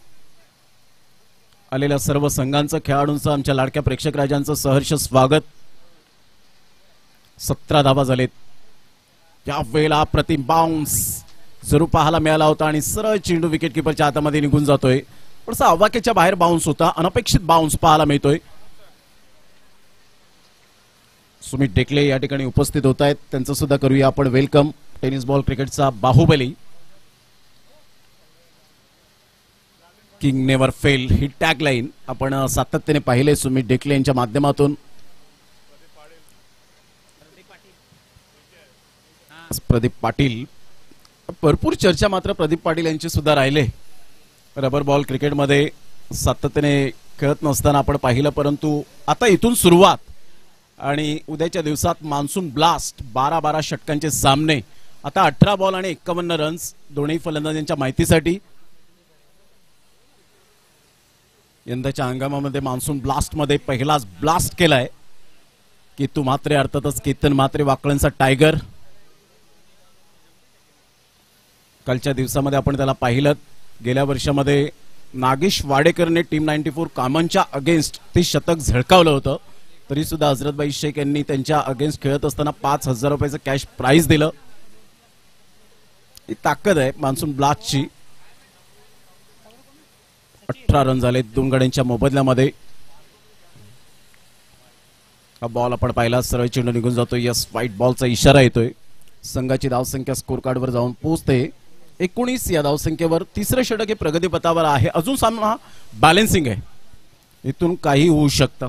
आलेल्या सर्व संघांचं, खेळाडूंचं, आमच्या लाडक्या प्रेक्षक राजांचं सहर्ष स्वागत. 17 धावा झालेत. त्यावेळेला प्रतिम बाउन्स जरूर पाहायला मिळाला होता आणि सरळ चेंडू विकेट किपरच्या हातामध्ये निघून जातोय. थोडासा अवाक्याच्या बाहेर बाउन्स होता, अनपेक्षित बाउन्स पाहायला मिळतोय. सुमित ढेकले या ठिकाणी उपस्थित होत आहेत, त्यांचं सुद्धा करूया आपण वेलकम. टेनिस बॉल क्रिकेटचा बाहुबली, किंग नेव्हर फेल ही टॅगलाईन आपण सातत्याने पाहिले सुमित ढेकले यांच्या माध्यमातून. प्रदीप पाटील, भरपूर चर्चा मात्र प्रदीप पाटील यांची सुद्धा राहिले. रबर बॉल क्रिकेटमध्ये सातत्याने खेळत नसताना आपण पाहिलं, परंतु आता इथून सुरुवात आणि उद्याच्या दिवसात मान्सून ब्लास्ट 12-12 षटकांचे सामने. आता 18 बॉल आणि 51 रन्स दोन्ही फलंदाजांच्या माहितीसाठी. यंदाच्या हंगामामध्ये मान्सून ब्लास्ट मध्ये पहिलाच ब्लास्ट केलाय केतू म्हात्रे, अर्थातच केतन म्हात्रे, वाकळणचा टायगर. कालच्या दिवसामध्ये आपण त्याला पाहिलं. गेल्या वर्षामध्ये नागेश वाडेकरने टीम 94 कामांच्या अगेन्स्ट ते शतक झळकावलं होतं, तरी सुद्धा हजरतभाई शेख यांनी त्यांच्या अगेन्स्ट खेळत असताना 5,000 रुपयाचं कॅश प्राइज दिलं. ही ताकद आहे मान्सून ब्लास्टची. 18 रन झाले 2 गड्यांच्या मोबदल्यामध्ये. हा बॉल आपण पाहिला, सरळ चेंडू निघून जातोय. यस, व्हाईट बॉलचा इशारा येतोय. संघाची धावसंख्या स्कोर कार्डवर जाऊन पोहोचते 19 या धावसंख्येवर. तिसरं षटक हे प्रगतीपथावर आहे. अजून सामना बॅलेन्सिंग आहे, इथून काही होऊ शकतं.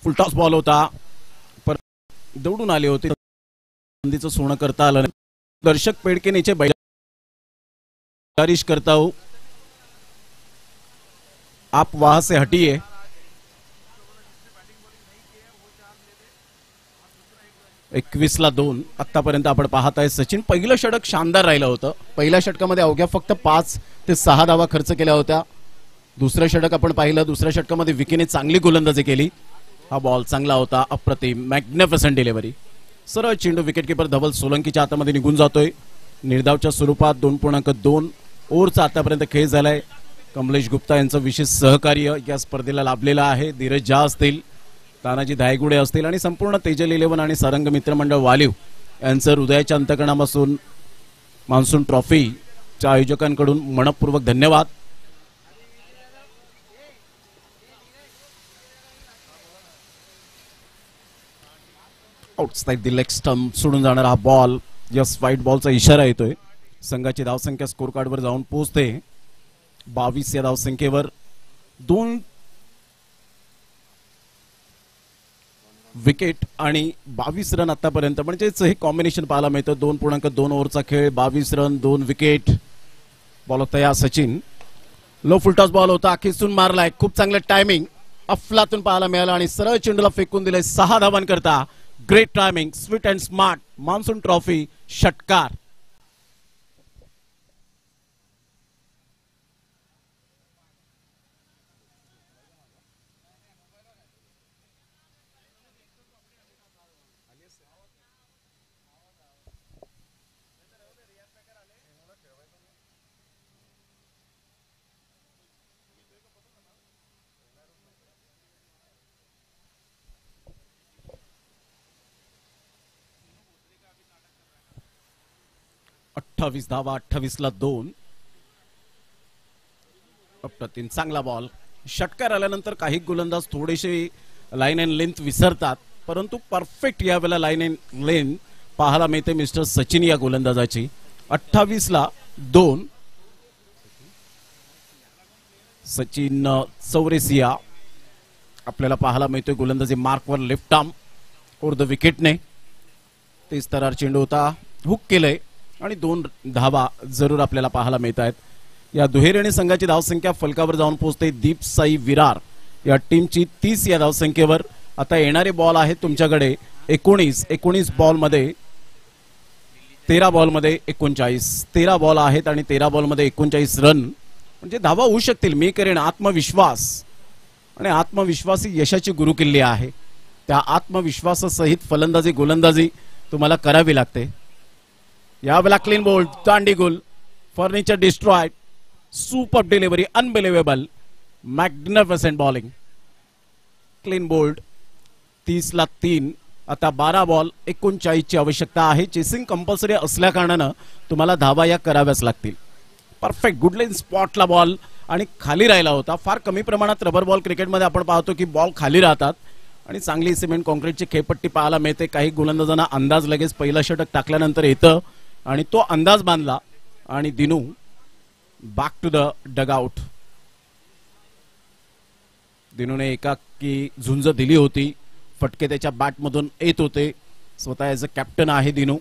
फुलटॉस बॉल होता, पर दौडून आले होते. संधीचं सोनं करता आलं नाही. दर्शक पेड़ के नीचे बारिश करता हूं, आप वहां से हटिए. एकवीसला 2 आतापर्यंत आपण पाहत आहे. सचिन, पहिलं षटक शानदार राहिलं होतं. पहिल्या षटकामध्ये अवघ्या फक्त 5 ते 6 धावा खर्च केल्या होत्या. दुसरं षटक आपण पाहिलं, दुसऱ्या षटकामध्ये विकीने चांगली गोलंदाजी केली. हा बॉल चांगला होता, अप्रतिम, मॅग्निफिसंट डिलिव्हरी. सरळ चेंडू विकेटकीपर धवल सोलंकीच्या हातामध्ये निघून जातोय. निर्धावच्या स्वरूपात 2.2 ओव्हरचा आतापर्यंत खेळ झालाय. कमलेश गुप्ता यांचं विशेष सहकार्य या स्पर्धेला लाभलेलं आहे. धीरज झा असतील, तानाजी धायगुडे असतील आणि संपूर्ण तेजल 11 आणि सारंग मित्रमंडळ वालीव यांचं हृदयाच्या अंतकणापासून मान्सून ट्रॉफीच्या आयोजकांकडून मनपूर्वक धन्यवाद. आउटसाइड द लेग स्टंप सोडून जाणारा हा बॉल. यस, व्हाईट बॉलचा इशारा येतोय. संघाची धावसंख्या स्कोर कार्डवर जाऊन पोहोचते 22 या धावसंख्येवर. 2 विकेट आणि 22 रन आतापर्यंत, म्हणजेच हे कॉम्बिनेशन पाहायला मिळतं. 2.2 ओव्हरचा खेळ, 22 रन, 2 विकेट. बॉल होता या सचिन. लो फुलटॉस बॉल होता, खिसून मारलाय. खूप चांगलं टायमिंग अफलातून पाहायला मिळालं आणि सरळ चेंडूला फेकून दिले 6 धावांकरता. Great timing, sweet and smart. Monsoon trophy षटकार. अठ्ठावीस धावा, 28ला 2. अप्रतिम, चांगला बॉल. षटकार आल्यानंतर काही गोलंदाज थोडेसे लाईन अँड लेंथ विसरतात, परंतु परफेक्ट यावेळेला लाईन अँड लेंथ पाहायला मिळते मिस्टर सचिन या गोलंदाजाची. 28ला 2. सचिन चौरेसिया आपल्याला पाहायला मिळतोय गोलंदाजी मार्कवर लेफ्ट आर्म ओर द विकेटने. तेच तरार चेंडू होता, हुक केलंय आणि 2 धावा जरूर आपल्याला पाहायला मिळत आहेत. या दुहेरी संघाची धावसंख्या फलकावर जाऊन पोहोचते दीप साई विरार या टीमची 30 या धावसंख्येवर. आता येणारे बॉल आहेत तुमच्याकडे 19 बॉल मध्ये 13 बॉलमध्ये 39, 13 बॉल आहेत आणि 13 बॉलमध्ये 39 रन, म्हणजे धावा होऊ शकतील. मी करेन. आत्मविश्वास, आणि आत्मविश्वास ही यशाची गुरुकिल्ली आहे. त्या आत्मविश्वासासहित फलंदाजी गोलंदाजी तुम्हाला करावी लागते. यावेळेला क्लीन बोल्ड, दांडी गोल, furniture destroyed, super delivery, unbelievable, magnificent bowling. Clean bowled. 30ला 3. आता 12 बॉल 39 ची आवश्यकता आहे. चेसिंग कंपल्सरी असल्या कारणानं तुम्हाला धावा या कराव्याच लागतील. परफेक्ट गुडलाईन स्पॉटला बॉल आणि खाली राहिला होता. फार कमी प्रमाणात रबर बॉल क्रिकेटमध्ये आपण पाहतो की बॉल खाली राहतात आणि चांगली सिमेंट कॉन्क्रीटची खेळपट्टी पाहायला मिळते. काही गोलंदाजांना अंदाज लगेच पहिला षटक टाकल्यानंतर येतं आणि तो अंदाज बांधला आणि Dinu back to the dugout. दिनूने एकाकी झुंज दिली होती. फटके त्याच्या बॅटमधून येत होते. स्वतः ॲज अ कॅप्टन आहे दिनू.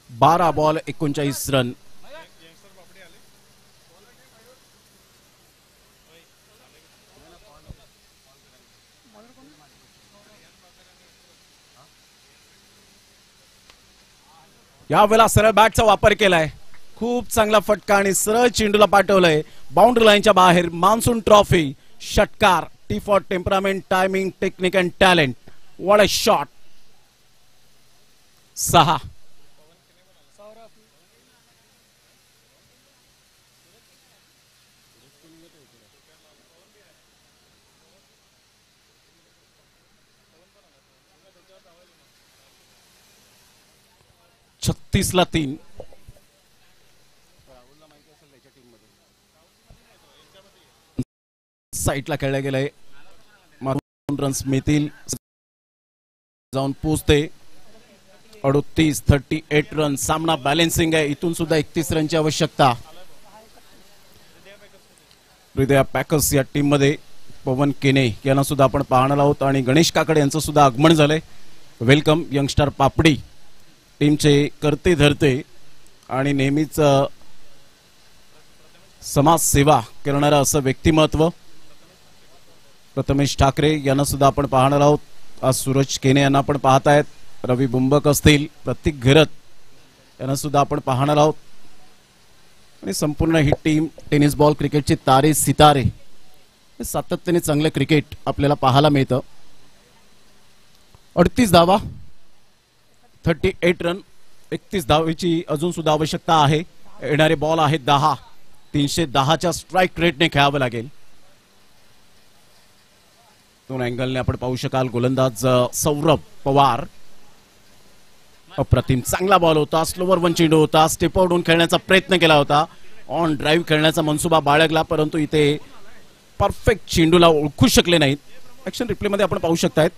बारा बॉल 39 रन. यावेळेला सरळ बॅटचा वापर केलाय. खूप चांगला फटका आणि सरळ चेंडूला पाठवलंय बाउंड्री लाईनच्या बाहेर. मान्सून ट्रॉफी, षटकार. T for temperament, timing, technique and talent. What a shot. 6. ला 3. साईटला खेळल्या गेलंय. रन्स मिळतील. जाऊन पोचते. 38 रन. सामना बॅलेन्सिंग आहे. इथून सुद्धा 31 रनची आवश्यकता. हृदया पॅकर्स या टीम मध्ये पवन केने यांना सुद्धा आपण पाहणार आहोत आणि गणेश काकडे यांचं सुद्धा आगमन झालंय. वेलकम यंगस्टर पापडी, टीमचे करते धरते आणि नेहमीच समाजसेवा करणारं असं व्यक्तिमत्व प्रथमेश ठाकरे यांना सुद्धा आपण पाहणार आहोत. आज सूरज केने यांना आपण पाहतायत. रवी बुंबक असतील, प्रतीक घरत यांना सुद्धा आपण पाहणार आहोत. आणि संपूर्ण ही टीम टेनिस बॉल क्रिकेटचे तारे सितारे, सातत्याने चांगलं क्रिकेट आपल्याला पाहायला मिळतं. 38 धावा, 38 रन. 31 धावेची अजून सुद्धा आवश्यकता आहे. येणारे बॉल आहेत 10. 310च्या स्ट्राईक रेटने खेळावं लागेल. दोन अँगलने आपण पाहू शकाल. गोलंदाज सौरभ पवार. अप्रतिम चांगला बॉल होता. स्लोवर वन चेंडू होता. स्टेप आउटून खेळण्याचा प्रयत्न केला होता. ऑन ड्राईव्ह खेळण्याचा मनसुबा बाळगला, परंतु इथे परफेक्ट चेंडूला ओळखू शकले नाहीत. ऍक्शन रिप्ले मध्ये आपण पाहू शकतायत.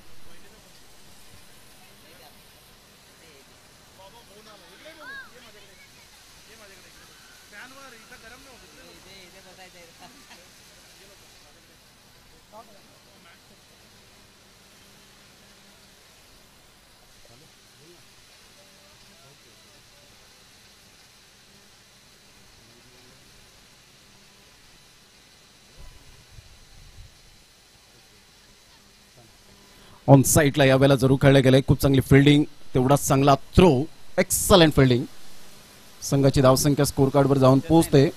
ऑन साईडला यावेळेला जरूर खेळले गेले. खूप चांगली फिल्डिंग, तेवढाच चांगला थ्रो. Excellent fielding. संघाची धावसंख्या स्कोर कार्डवर जाऊन पोहोचते.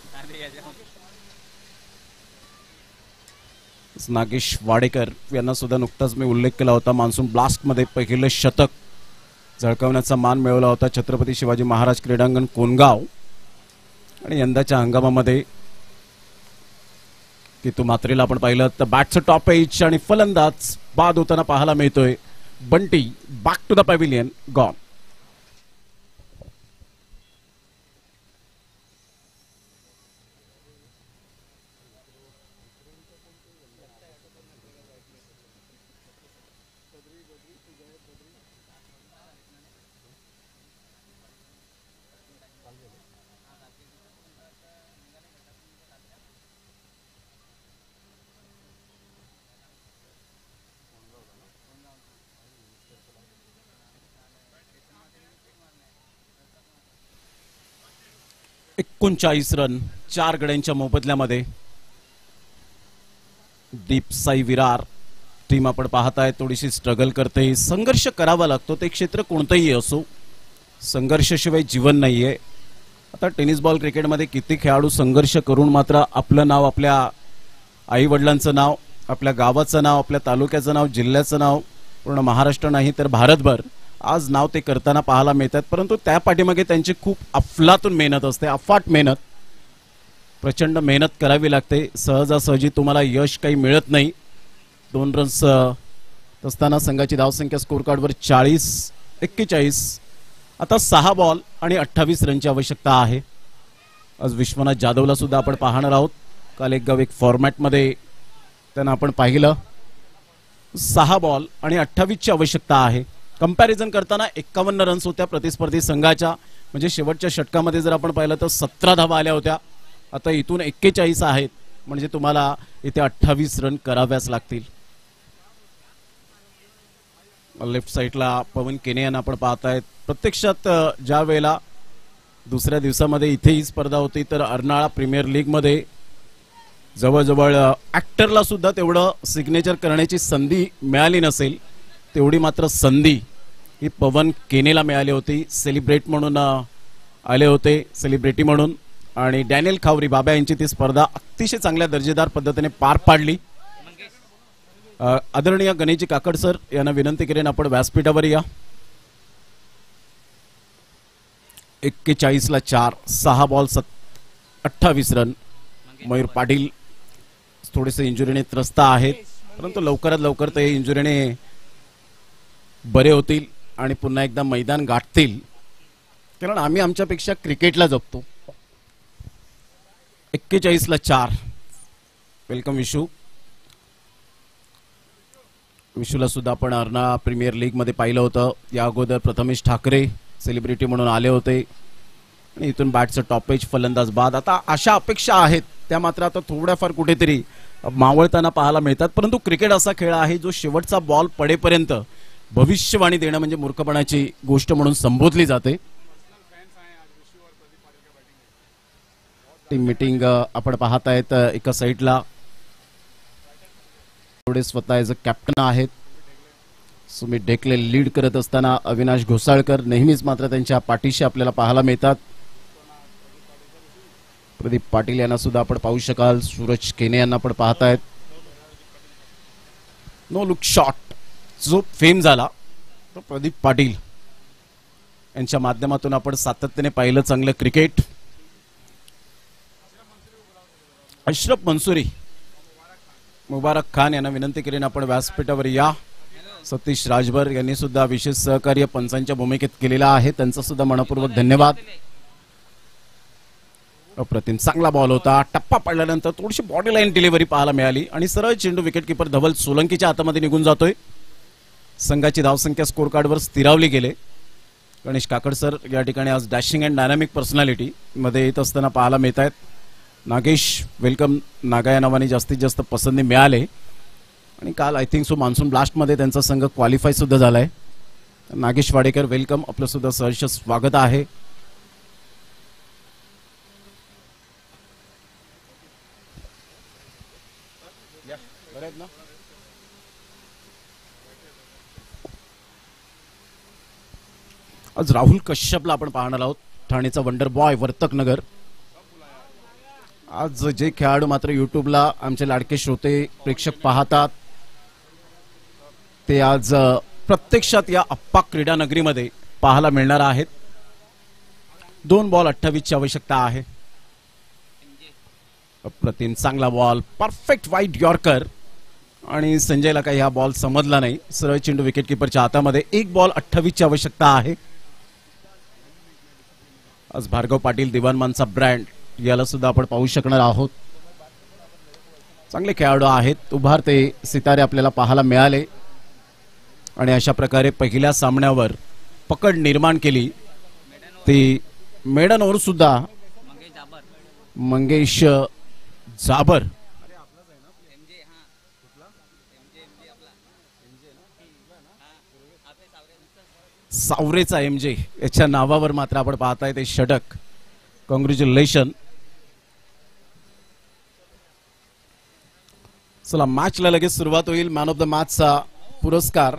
नागेश वाडेकर यांना सुद्धा नुकताच मी उल्लेख केला होता. मान्सून ब्लास्ट मध्ये पहिलं शतक झळकावण्याचा मान मिळवला होता छत्रपती शिवाजी महाराज क्रीडांगण कोणगाव. आणि यंदाच्या हंगामामध्ये की तू मात्रेला आपण पाहिलं तर बॅटचं टॉप एज आणि फलंदाज बाद होताना पाहायला मिळतोय. Bunty back to the pavilion, gone. 39 run 4 गड्यांच्या मोबदल्यामध्ये. दीप साई विरार टीम आपण पाहताय थोडीशी स्ट्रगल करते. संघर्ष करावा लागतो, ते क्षेत्र कोणतंही असो, संघर्षाशिवाय जीवन नाहीये. आता टेनिस बॉल क्रिकेटमध्ये किती खेळाडू संघर्ष करून मात्र आपलं नाव, आपल्या आई वडिलांचं नाव, आपल्या गावाचं नाव, आपल्या तालुक्याचं नाव, जिल्ह्याचं नाव, पूर्ण महाराष्ट्र नाही तर भारतभर आज नाव ते करताना पाहायला मिळतात. परंतु त्या पाठीमागे त्यांची खूप अफलातून मेहनत असते, अफाट मेहनत, प्रचंड मेहनत करावी लागते. सहजासहजी तुम्हाला यश काही मिळत नाही. 2 रन्स असताना संघाची धावसंख्या स्कोर कार्डवर 40-41. आता 6 बॉल आणि 28 रनची आवश्यकता आहे. आज विश्वनाथ जाधवला सुद्धा आपण पाहणार आहोत. काल एक फॉर्मॅटमध्ये त्यांना आपण पाहिलं. 6 बॉल आणि 28 ची आवश्यकता आहे. कंपॅरिझन करताना 51 रन्स होत्या प्रतिस्पर्धी संघाच्या, म्हणजे शेवटच्या षटकामध्ये जर आपण पाहिलं तर 17 धावा आल्या होत्या. आता इथून 41 आहेत, म्हणजे तुम्हाला इथे 28 रन कराव्याच लागतील. लेफ्ट साइडला पवन केने यांना आपण पाहतायत. प्रत्यक्षात ज्या वेळेला दुसऱ्या दिवसामध्ये इथे ही स्पर्धा होती तर अर्नाळा प्रीमियर लीग मध्ये जवळजवळ ऍक्टरला सुद्धा तेवढं सिग्नेचर करण्याची संधी मिळाली नसेल, तेवढी मात्र संधी ही पवन केनेला मिळाली होती. सेलिब्रेट म्हणून आले होते, सेलिब्रिटी म्हणून. आणि डॅनियल खावरी बाबा यांची ती स्पर्धा अतिशय चांगल्या दर्जेदार पद्धतीने पार पाडली. आदरणीय गणेशजी काकड सर यांना विनंती करेन आपण व्यासपीठावर या. 41 ला 4, 6 बॉल 28 रन. मयूर पाटील थोडेसे इंजुरीने त्रस्त आहेत, परंतु लवकरात लवकर ते इंजुरीने बरे होतील आणि पुन्हा एकदा मैदान गाठतील, कारण आम्ही आमच्यापेक्षा क्रिकेटला जपतो. 41 ला 4. वेलकम विशू. विशूला सुद्धा आपण अर्ना प्रीमियर लीग मध्ये पाहिलं होतं. या अगोदर प्रथमेश ठाकरे सेलिब्रिटी म्हणून आले होते आणि इथून बॅटचं टॉपेज फलंदाज बाद. आता अशा अपेक्षा आहेत त्या मात्र आता थोड्याफार कुठेतरी मावळताना पाहायला मिळतात. परंतु क्रिकेट असा खेळ आहे जो शेवटचा बॉल पडेपर्यंत भविष्यवाणी देणं म्हणजे मूर्खपणाची गोष्ट म्हणून संबोधली जाते. टीम मीटिंग आपण पाहतायत. एका साईडला थोडे स्वतः एज अ कॅप्टन आहेत. सुमित ढेकले लीड करत असताना अविनाश घोसाळकर नेहमीच मात्र त्यांच्या पाठीशी आपल्याला पाहायला मिळतात. प्रदीप पाटील यांना सुद्धा आपण पाहू शकाल. सूरज केने यांना आपण पाहतायत. नो लुक शॉट जो फेम झाला तो प्रदीप पाटील यांच्या माध्यमातून आपण सातत्याने पाहिलं चांगलं क्रिकेट. अशरफ मंसूरी, मुबारक खान यांना विनंती करेन आपण व्यासपीठावर या. सतीश राजभर यांनी सुद्धा विशेष सहकार्य पंचांच्या भूमिकेत केलेला आहे, त्यांचा सुद्धा मनपूर्वक धन्यवाद. अप्रतिम चांगला बॉल होता. टप्पा पडल्यानंतर थोडीशी बॉडी लाईन डिलिव्हरी पाहायला मिळाली आणि सरळ चेंडू विकेटकीपर धवल सोलंकीच्या हातामध्ये निघून जातोय. संघाची धावसंख्या स्कोर कार्डवर स्थिरावली गेले. गणेश काकड सर या ठिकाणी आज डॅशिंग अँड डायनामिक पर्सनॅलिटी मध्ये येत असताना पाहायला मिळत आहेत. नागेश वेलकम. नागा या नावाने जास्तीत जास्त पसंती मिळाले आणि काल I think so monsoon blast मध्ये त्यांचा संघ क्वालिफाय सुद्धा झालाय. नागेश वाडेकर वेलकम, आपलं सुद्धा सहर्ष स्वागत आहे. आज राहुल कश्यपला आपण पाहणार आहोत. ठाणेचा वंडर बॉय वर्तक नगर. आज जे खेळाडू मात्र युट्यूबला आमचे लाडके श्रोते प्रेक्षक पाहतात ते आज प्रत्यक्षात या अप्पा क्रीडा नगरीमध्ये पाहायला मिळणार आहेत. 2 बॉल 28 ची आवश्यकता आहे. अप्रतिम चांगला बॉल, परफेक्ट वाईट यॉर्कर आणि संजयला काही हा बॉल समजला नाही. सरळ चेंडू विकेटकीपरच्या हातामध्ये. 1 बॉल 28 ची आवश्यकता आहे. आज भार्गव पाटील दिवानमानचा ब्रँड याला सुद्धा आपण पाहू शकणार आहोत. चांगले खेळाडू आहेत, उभारते सितारे आपल्याला पाहायला मिळाले आणि अशा प्रकारे पहिल्या सामन्यावर पकड निर्माण केली. ती मेडन ओव्हर सुद्धा मंगेश जाबर सावरेचा MJ याच्या नावावर मात्र आपण पाहताय ते षटक कॉंग्रॅच्युलेशन. चला मॅचला लगेच सुरुवात होईल. मॅन ऑफ द मॅचचा पुरस्कार